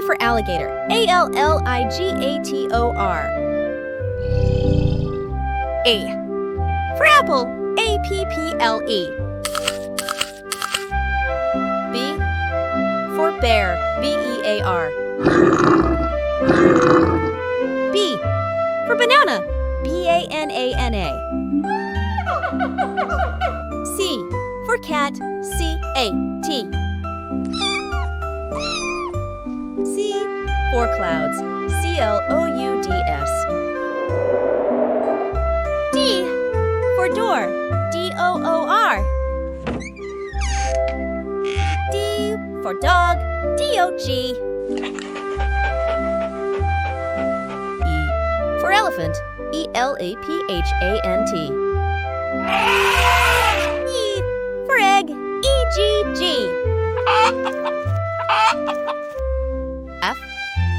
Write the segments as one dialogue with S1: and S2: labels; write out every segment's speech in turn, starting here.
S1: for alligator. ALLIGATOR. A for apple. APPLE. B for bear. BEAR. B for banana. BANANA. C for cat. CAT. C for clouds. CLOUDS. D for door. DOOR. D for dog. DOG. E for elephant. ELAPHANT. E for egg. EGG. F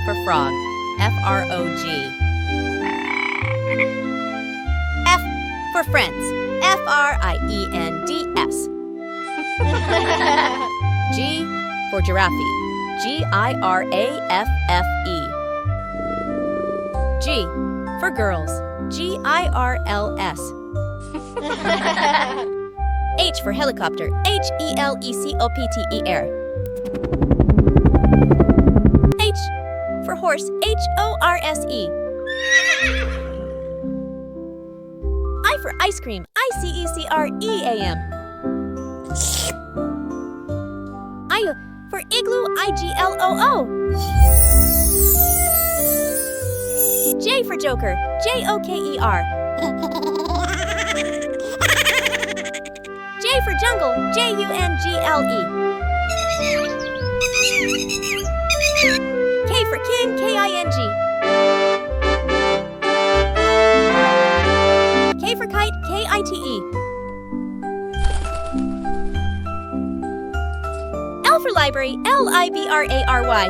S1: for frog. FROG. F for friends. FRIENDS. G for giraffe. GIRAFFE. G for girls. GIRLS. H for helicopter. HELECOPTER. H for horse. HORSE. I for ice cream. ICECREAM. I for igloo. IGLOO. J for joker. JOKER. J for jungle. JUNGLE. K for king. KING. K for kite. KITE. L for library. LIBRARY.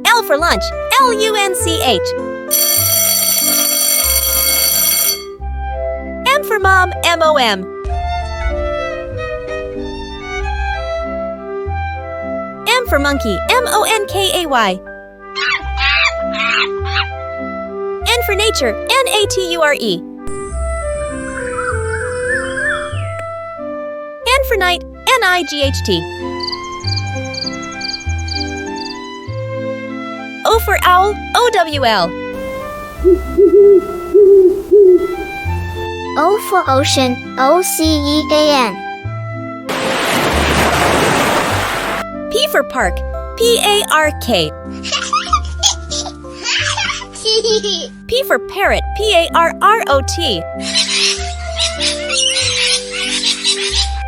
S1: L for lunch. LUNCH. M for mom. MOM. M for monkey. MONKAY. N for nature. NATURE. N for night. NIGHT. O for owl. OWL.
S2: O for ocean. OCEAN.
S1: P for park. PARK. P for parrot. PARROT.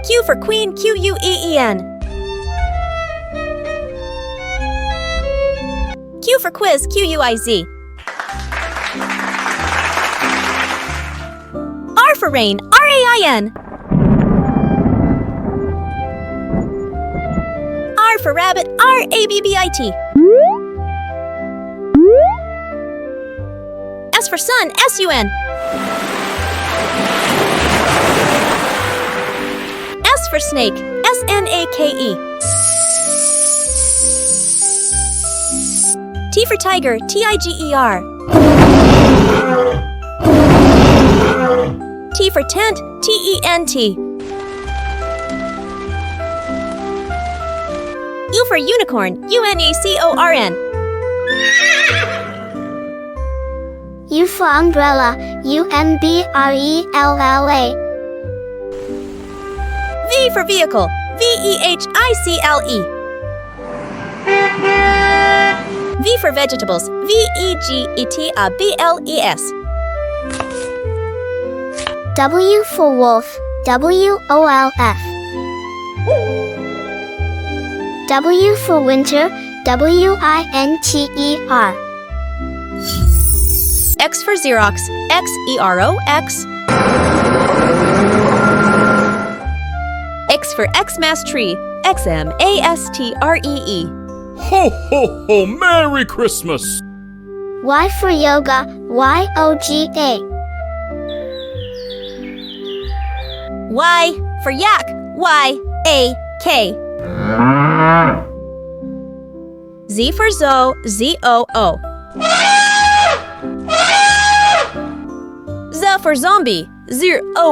S1: Q for queen. QUEEN. Q for quiz. QUIZ. R for rain. RAIN. R for rabbit. RABBIT. S for sun. SUN. S for snake. SNAKE. T for tiger. TIGER. T for tent. TENT. U for unicorn. UNECORN.
S2: U for umbrella. UMBRELLA.
S1: V for vehicle. VEHICLE. V for vegetables. VEGETABLES.
S2: W for wolf. WOLF. W for winter. WINTER.
S1: X for Xerox. XEROX. X for Xmas tree. XMASTREE.
S3: Ho, ho, ho! Merry Christmas!
S2: Y for yoga. YOGA.
S1: Y for yak. YAK. Z for Zo, Z-O-O. Z for zombie, Z-O-M-B-I-E.